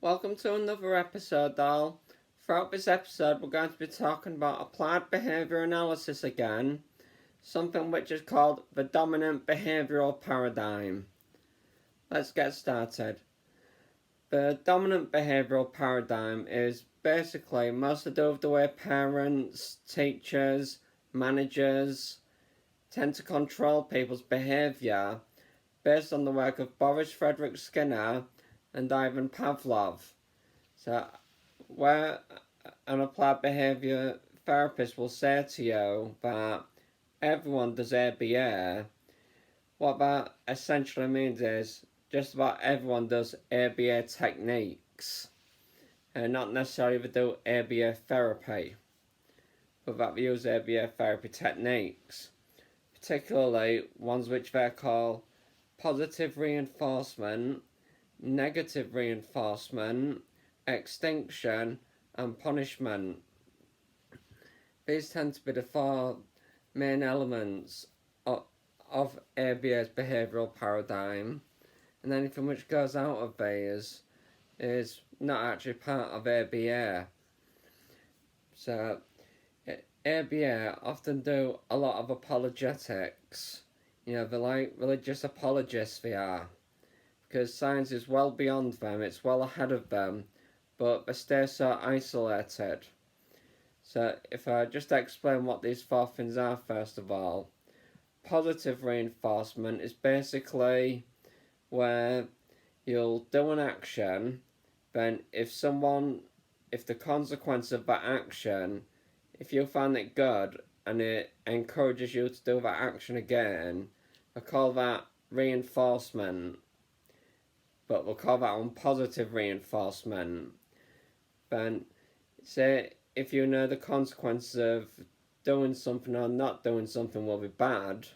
Welcome to another episode, all. Throughout this episode, we're going to be talking about applied behaviour analysis again, something which is called the dominant behavioural paradigm. Let's get started. The dominant behavioural paradigm is basically mostly to do with the way parents, teachers, managers tend to control people's behaviour based on the work of Boris Frederick Skinner and Ivan Pavlov. So, where an applied behaviour therapist will say to you that everyone does ABA, what that essentially means is just about everyone does ABA techniques, and not necessarily they do ABA therapy, but that they use ABA therapy techniques, particularly ones which they call positive reinforcement, negative reinforcement, extinction, and punishment. These tend to be the four main elements of ABA's behavioural paradigm, and anything which goes out of these is not actually part of ABA. So, ABA often do a lot of apologetics. They're like religious apologists, they are. Because science is well beyond them, it's well ahead of them, but they stay so isolated. So if I just explain what these four things are first of all. Positive reinforcement is basically where you'll do an action, then if the consequence of that action, if you find it good and it encourages you to do that action again, I call that reinforcement. But we'll call that one positive reinforcement. Then, say if you know the consequences of doing something or not doing something will be bad,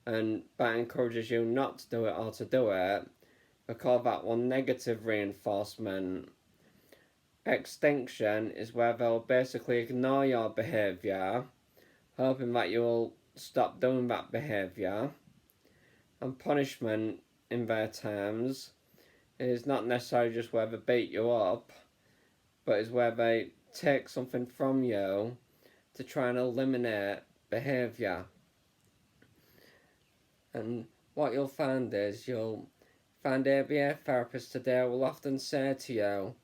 and that encourages you not to do it or to do it, we'll call that one negative reinforcement. Extinction is where they'll basically ignore your behaviour, hoping that you'll stop doing that behaviour. And punishment, in their terms, is not necessarily just where they beat you up, but is where they take something from you to try and eliminate behaviour. And what you'll find is you'll find ABA therapists today will often say to you,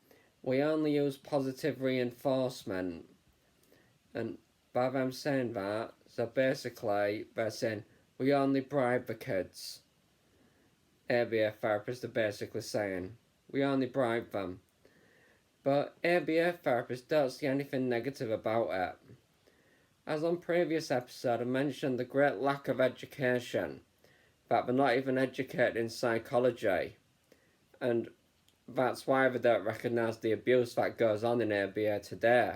we only use positive reinforcement. And by them saying that, so basically they're saying we only bribe the kids. ABA therapists are basically saying we only bribe them. But ABA therapists don't see anything negative about it. As on previous episode I mentioned the great lack of education, that they're not even educated in psychology, and that's why they don't recognise the abuse that goes on in ABA today.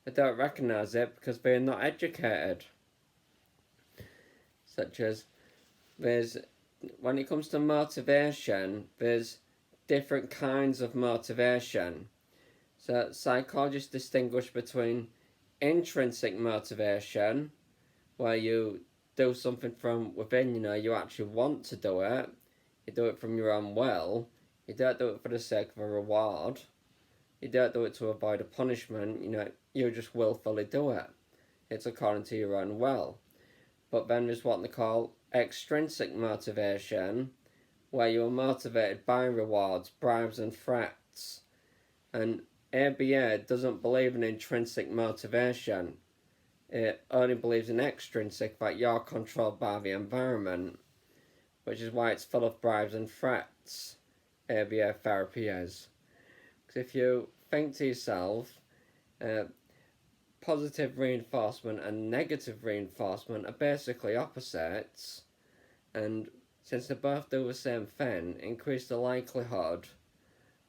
They don't recognise it because they're not educated. Such as when it comes to motivation, there's different kinds of motivation. So psychologists distinguish between intrinsic motivation, where you do something from within, you actually want to do it, you do it from your own will, you don't do it for the sake of a reward, you don't do it to avoid a punishment, you just willfully do it. It's according to your own will. But then there's what they call extrinsic motivation, where you're motivated by rewards, bribes and threats. And ABA doesn't believe in intrinsic motivation. It only believes in extrinsic, that you're controlled by the environment, which is why it's full of bribes and threats, ABA therapy is. Because if you think to yourself, positive reinforcement and negative reinforcement are basically opposites, and since they both do the same thing, increase the likelihood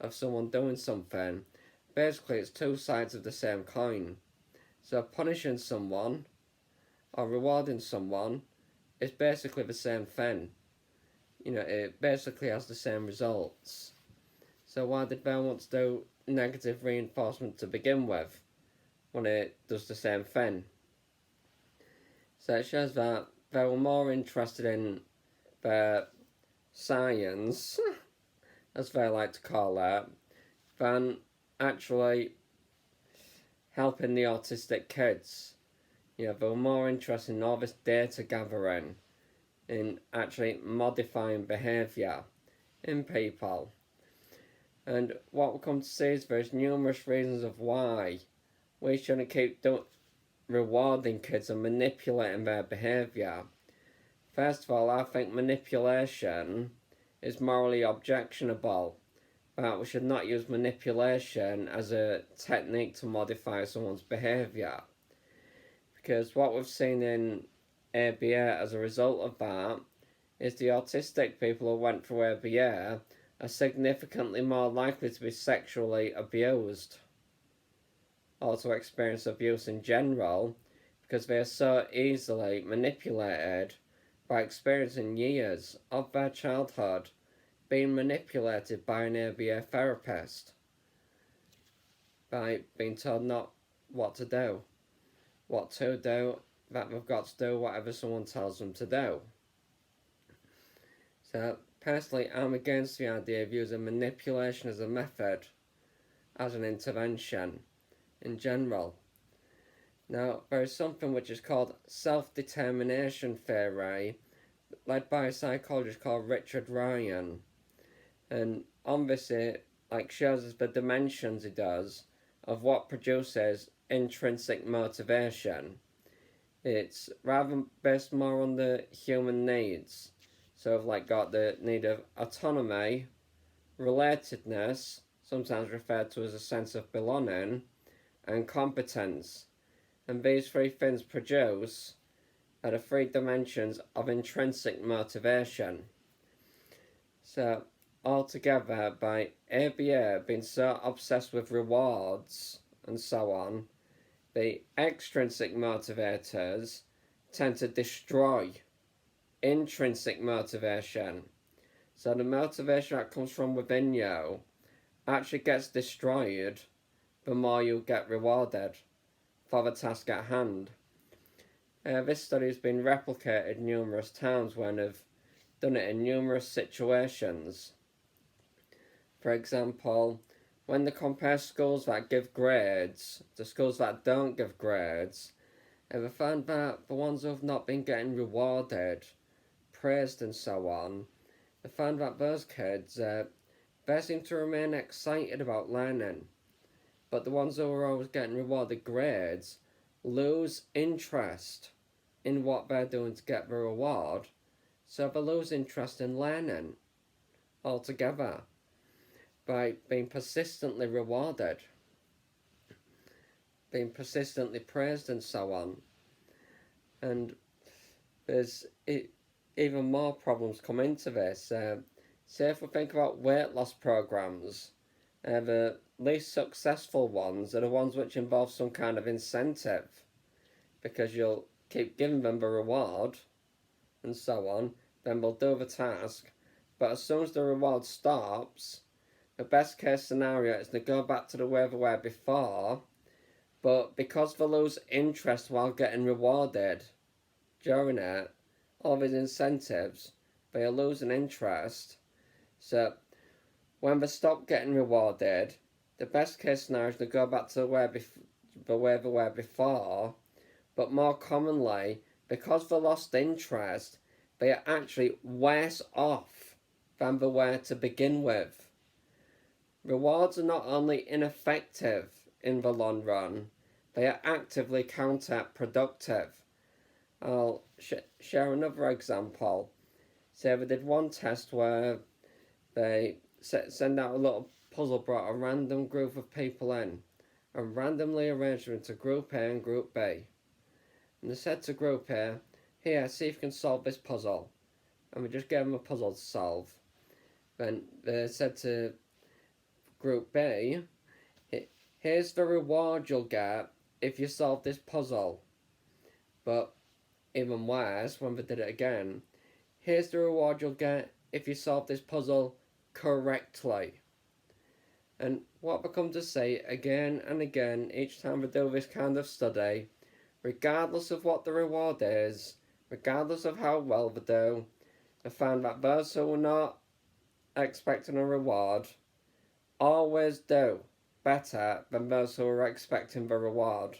of someone doing something. Basically it's two sides of the same coin. So punishing someone or rewarding someone is basically the same thing. It basically has the same results. So why did they want to do negative reinforcement to begin with, when it does the same thing? So it shows that they were more interested in their science as they like to call it, than actually helping the autistic kids. They were more interested in all this data gathering, in actually modifying behaviour in people. And what we come to see is there's numerous reasons of why we shouldn't keep rewarding kids and manipulating their behaviour. First of all, I think manipulation is morally objectionable, but we should not use manipulation as a technique to modify someone's behaviour. Because what we've seen in ABA as a result of that is the autistic people who went through ABA are significantly more likely to be sexually abused or to experience abuse in general, because they are so easily manipulated by experiencing years of their childhood being manipulated by an ABA therapist, by being told not what to do, that they've got to do whatever someone tells them to do. So personally, I'm against the idea of using manipulation as a method, as an intervention in general. Now, there is something which is called self-determination theory, led by a psychologist called Richard Ryan. And on this, it shows us the dimensions he does of what produces intrinsic motivation. It's rather based more on the human needs. So I've got the need of autonomy, relatedness, sometimes referred to as a sense of belonging, and competence. And these three things produce are the three dimensions of intrinsic motivation. So altogether, by ABA being so obsessed with rewards and so on, the extrinsic motivators tend to destroy intrinsic motivation. So the motivation that comes from within you actually gets destroyed the more you get rewarded for the task at hand. This study has been replicated numerous times when they've done it in numerous situations. For example, when they compare schools that give grades to schools that don't give grades, they found that the ones who have not been getting rewarded, praised and so on, they found that those kids, they seem to remain excited about learning. But the ones who are always getting rewarded grades lose interest in what they're doing to get the reward, so they lose interest in learning altogether by being persistently rewarded, being persistently praised and so on. And there's even more problems come into this. Say if we think about weight loss programs, the least successful ones are the ones which involve some kind of incentive, because you'll keep giving them the reward and so on, then they'll do the task, but as soon as the reward stops, the best case scenario is to go back to the way they were before, but because they lose interest while getting rewarded during it, all these incentives, they are losing interest. So when they stop getting rewarded, the best case scenario is to go back to the way they were before, but more commonly, because they lost interest, they are actually worse off than they were to begin with. Rewards are not only ineffective in the long run, they are actively counterproductive. I'll share another example. Say they did one test where they send out a little puzzle, brought a random group of people in, and randomly arranged them into Group A and Group B. And they said to Group A, here, see if you can solve this puzzle. And we just gave them a puzzle to solve. Then they said to Group B, here's the reward you'll get if you solve this puzzle. But even worse, when they did it again, here's the reward you'll get if you solve this puzzle correctly. And what we come to say again and again each time we do this kind of study, regardless of what the reward is, regardless of how well they do, I found that those who are not expecting a reward always do better than those who are expecting the reward.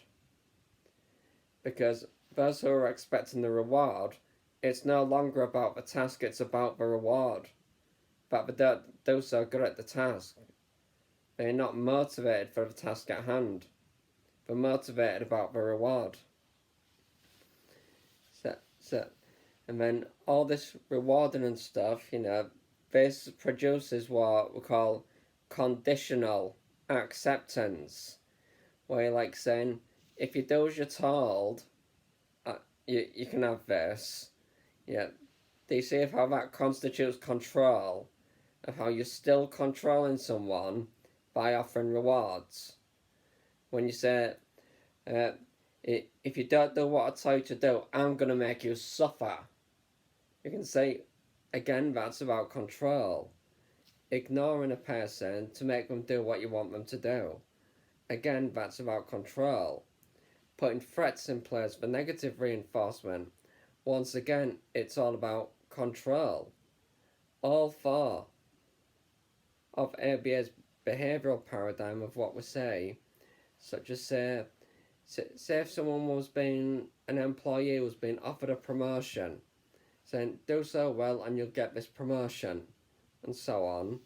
Because those who are expecting the reward, it's no longer about the task, it's about the reward. But they don't do so good at the task. They're not motivated for the task at hand. They're motivated about the reward. And then all this rewarding and stuff, this produces what we call conditional acceptance. Where you're like saying, if you do as you're told, you can have this. Do you see how that constitutes control? Of how you're still controlling someone by offering rewards. When you say, if you don't do what I tell you to do, I'm going to make you suffer. You can say, again, that's about control. Ignoring a person to make them do what you want them to do. Again, that's about control. Putting threats in place for negative reinforcement. Once again, it's all about control. All four of ABA's behavioural paradigm of what we say, such as say if someone an employee was being offered a promotion, saying do so well and you'll get this promotion, and so on.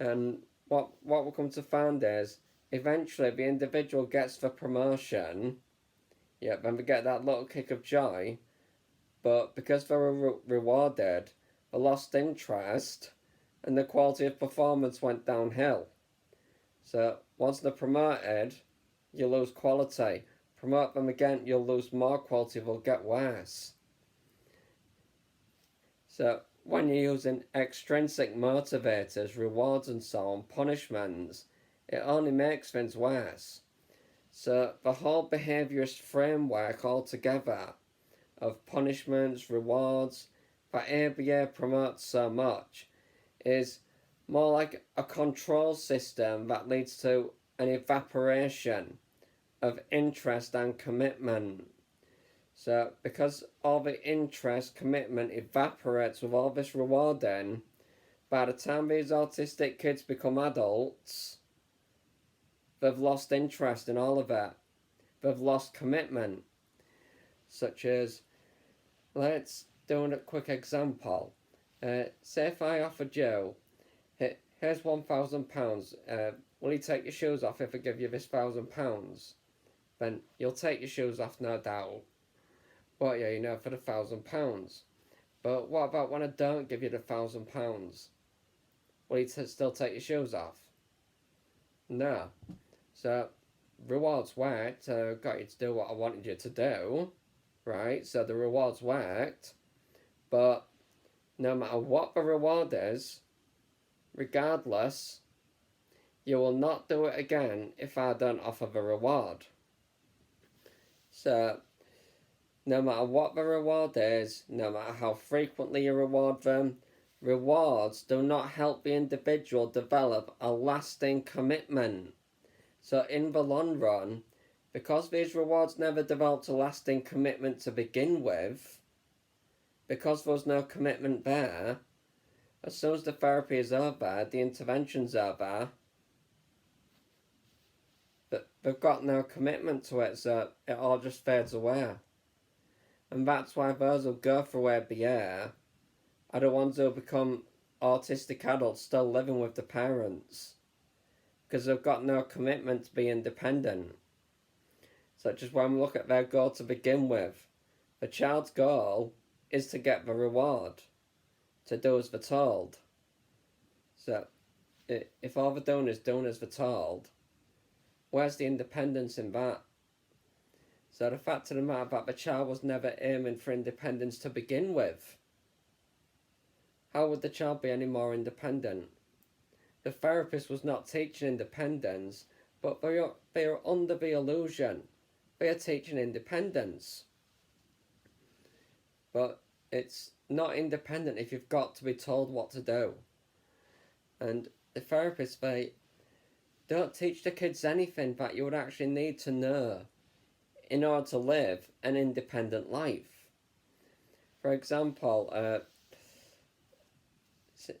And what we'll come to find is, eventually the individual gets the promotion, then they get that little kick of joy, but because they were rewarded, they lost interest, and the quality of performance went downhill. So once they're promoted, you lose quality. Promote them again, you'll lose more quality, they'll get worse. So when you're using extrinsic motivators, rewards and so on, punishments, it only makes things worse. So the whole behaviourist framework altogether of punishments, rewards, that ABA promotes so much, is more like a control system that leads to an evaporation of interest and commitment. So because all the interest, commitment evaporates with all this rewarding, by the time these autistic kids become adults, they've lost interest in all of it. They've lost commitment. Such as, let's do a quick example. Say if I offered you, here's £1,000, will you take your shoes off if I give you this £1,000? Then you'll take your shoes off, no doubt. But for the £1,000. But what about when I don't give you the £1,000? Will you still take your shoes off? No. So, rewards worked, got you to do what I wanted you to do, right? So the rewards worked, but no matter what the reward is, regardless, you will not do it again if I don't offer the reward. So, no matter what the reward is, no matter how frequently you reward them, rewards do not help the individual develop a lasting commitment. So in the long run, because these rewards never developed a lasting commitment to begin with, because there was no commitment there, as soon as the therapy is over, the intervention's over, they've got no commitment to it, so it all just fades away. And that's why those who go through ABA are the ones who become autistic adults still living with the parents, because they've got no commitment to be independent. Such as when we look at their goal to begin with, the child's goal is to get the reward, to do as they're told. So, if all they're doing is doing as they're told, where's the independence in that? So the fact of the matter that the child was never aiming for independence to begin with, how would the child be any more independent? The therapist was not teaching independence, but they are under the illusion they are teaching independence. But it's not independent if you've got to be told what to do. And the therapists, they don't teach the kids anything that you would actually need to know in order to live an independent life. For example,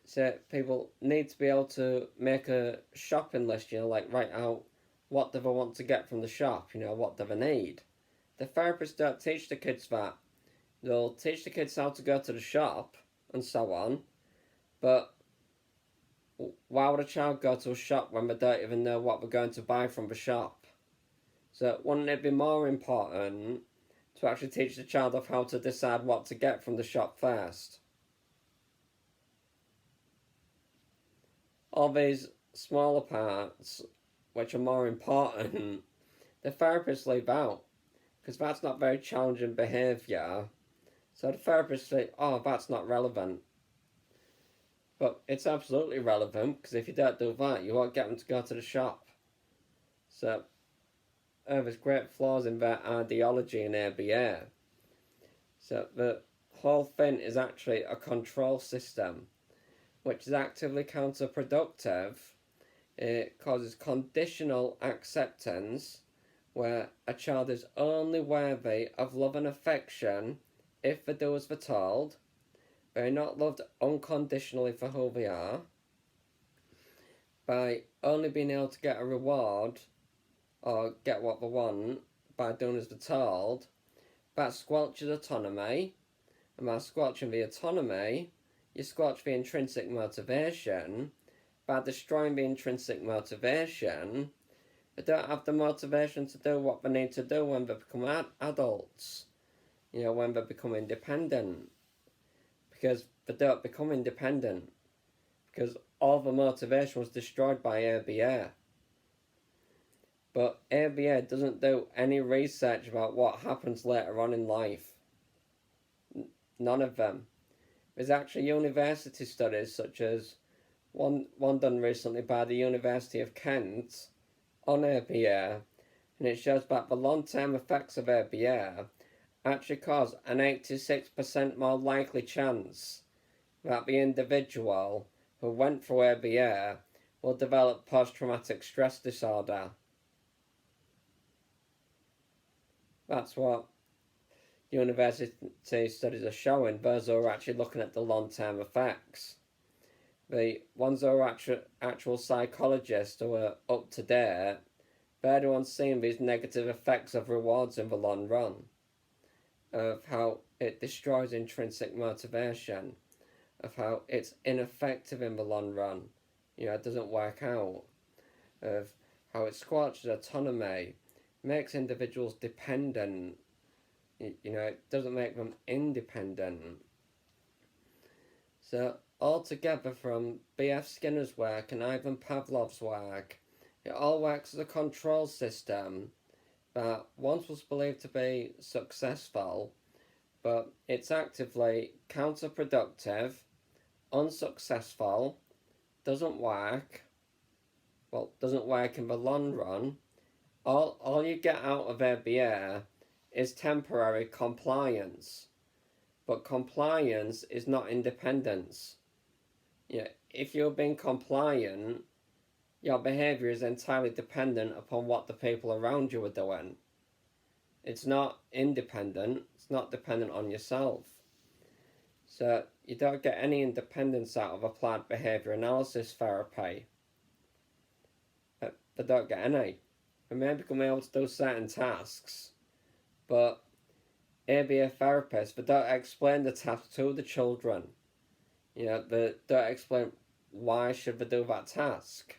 So people need to be able to make a shopping list, like write out what do they want to get from the shop, what do they need. The therapists don't teach the kids that. They'll teach the kids how to go to the shop and so on, but why would a child go to a shop when they don't even know what they're going to buy from the shop? So wouldn't it be more important to actually teach the child of how to decide what to get from the shop first? All these smaller parts, which are more important, the therapists leave out, because that's not very challenging behaviour. So the therapists say, oh, that's not relevant. But it's absolutely relevant, because if you don't do that, you won't get them to go to the shop. So there's great flaws in their ideology in ABA. So the whole thing is actually a control system, which is actively counterproductive. It causes conditional acceptance, where a child is only worthy of love and affection if they do as they're told. They're not loved unconditionally for who they are. By only being able to get a reward or get what they want by doing as they're told, that squelches autonomy, and by squelching the autonomy, you squelch the intrinsic motivation. By destroying the intrinsic motivation, they don't have the motivation to do what they need to do when they become adults, when they become independent. Because they don't become independent, because all the motivation was destroyed by ABA. But ABA doesn't do any research about what happens later on in life. None of them. There's actually university studies, such as one done recently by the University of Kent on ABA, and it shows that the long-term effects of ABA actually cause an 86% more likely chance that the individual who went through ABA will develop post-traumatic stress disorder. That's what university studies are showing, those who are actually looking at the long-term effects. The ones who are actual psychologists who are up to date, they're the ones seeing these negative effects of rewards in the long run, of how it destroys intrinsic motivation, of how it's ineffective in the long run, it doesn't work out, of how it squelches autonomy, makes individuals dependent, it doesn't make them independent. So altogether, from B.F. Skinner's work and Ivan Pavlov's work, it all works as a control system that once was believed to be successful, but it's actively counterproductive, unsuccessful, doesn't work in the long run. All you get out of ABA is temporary compliance. But compliance is not independence. If you're being compliant, your behaviour is entirely dependent upon what the people around you are doing. It's not independent, it's not dependent on yourself. So you don't get any independence out of applied behaviour analysis therapy. They don't get any. They may become able to do certain tasks, but ABA therapists, they don't explain the task to the children. They don't explain why should they do that task.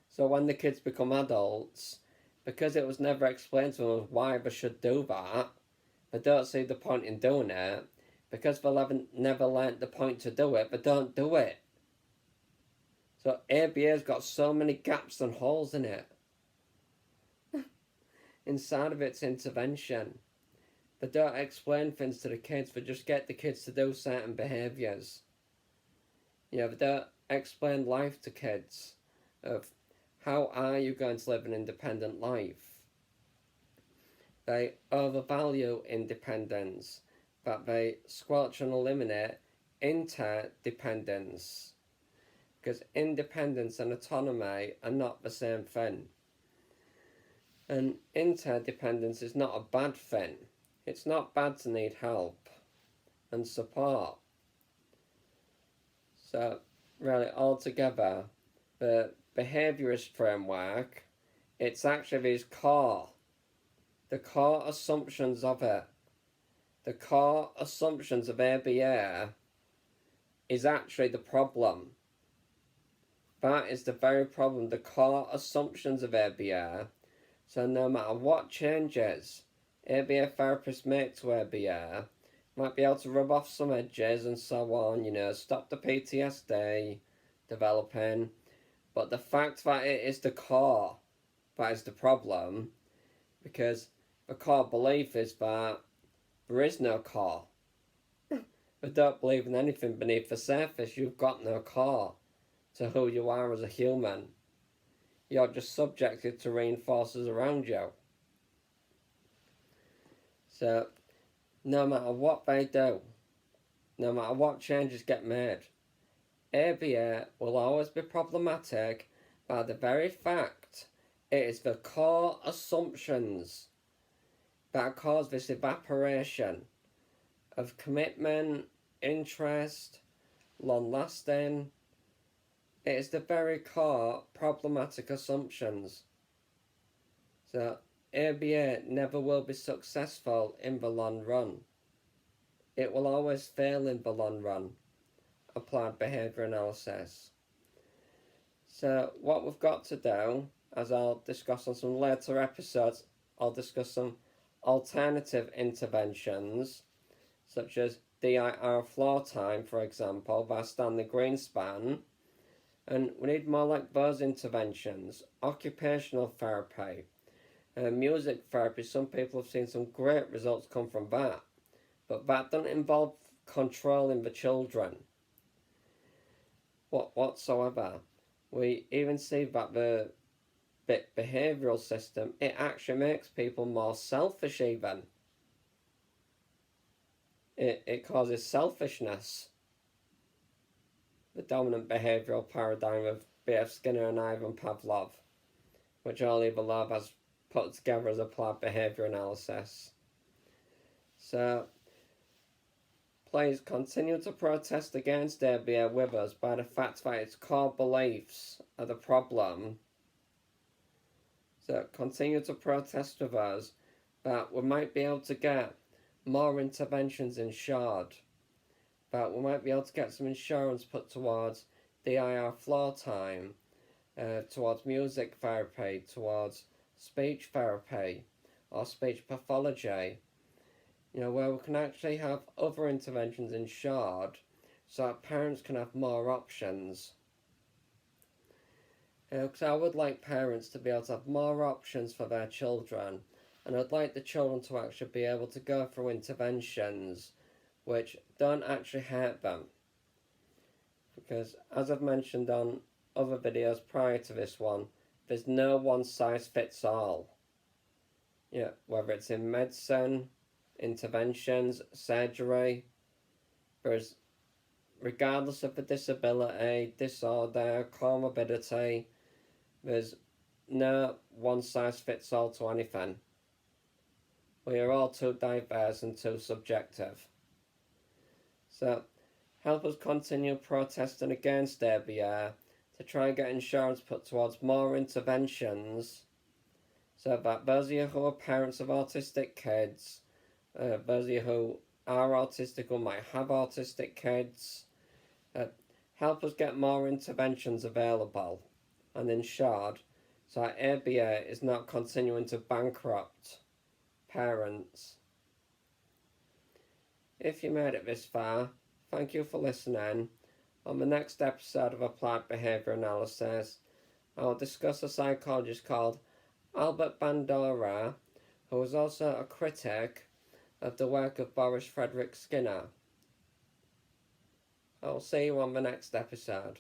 So when the kids become adults, because it was never explained to them why they should do that, they don't see the point in doing it. Because they haven't never learnt the point to do it, they don't do it. So ABA's got so many gaps and holes in it. Inside of its intervention. They don't explain things to the kids, they just get the kids to do certain behaviours. They don't explain life to kids, of how are you going to live an independent life. They overvalue independence, that they squelch and eliminate interdependence. Because independence and autonomy are not the same thing. And interdependence is not a bad thing. It's not bad to need help and support. So really altogether, the behaviourist framework, it's actually these the core assumptions of it. The core assumptions of ABA is actually the problem. That is the very problem, the core assumptions of ABA. So no matter what changes ABA therapists make to ABA, might be able to rub off some edges and so on, stop the PTSD developing. But the fact that it is the core that is the problem, because the core belief is that there is no core. If you don't believe in anything beneath the surface, you've got no core to who you are as a human. You're just subjected to reinforcers around you. So, no matter what they do, no matter what changes get made, ABA will always be problematic by the very fact it is the core assumptions that cause this evaporation of commitment, interest, long-lasting. It is the very core problematic assumptions. So ABA never will be successful in the long run. It will always fail in the long run, applied behaviour analysis. So what we've got to do, as I'll discuss on some later episodes, I'll discuss some alternative interventions, such as DIR floor time, for example, by Stanley Greenspan. And we need more like those interventions. Occupational therapy, music therapy. Some people have seen some great results come from that, but that doesn't involve controlling the children whatsoever. We even see that the behavioural system, it actually makes people more selfish even. It causes selfishness. The dominant behavioural paradigm of B.F. Skinner and Ivan Pavlov, which Oliver Pavlov has put together as applied behaviour analysis. So, please continue to protest against ABA with us by the fact that its core beliefs are the problem. So, continue to protest with us that we might be able to get more interventions insured. But we might be able to get some insurance put towards DIR floor time, towards music therapy, towards speech therapy, or speech pathology, where we can actually have other interventions insured so that parents can have more options. Because I would like parents to be able to have more options for their children, and I'd like the children to actually be able to go through interventions which don't actually hurt them. Because, as I've mentioned on other videos prior to this one, there's no one size fits all. Whether it's in medicine, interventions, surgery, there's, regardless of the disability, disorder, comorbidity, there's no one size fits all to anything. We are all too diverse and too subjective. So, help us continue protesting against ABA to try and get insurance put towards more interventions so that those of you who are parents of autistic kids, those of you who are autistic or might have autistic kids, help us get more interventions available and insured so that ABA is not continuing to bankrupt parents. If you made it this far, thank you for listening. On the next episode of Applied Behaviour Analysis, I will discuss a psychologist called Albert Bandura, who was also a critic of the work of Boris Frederick Skinner. I will see you on the next episode.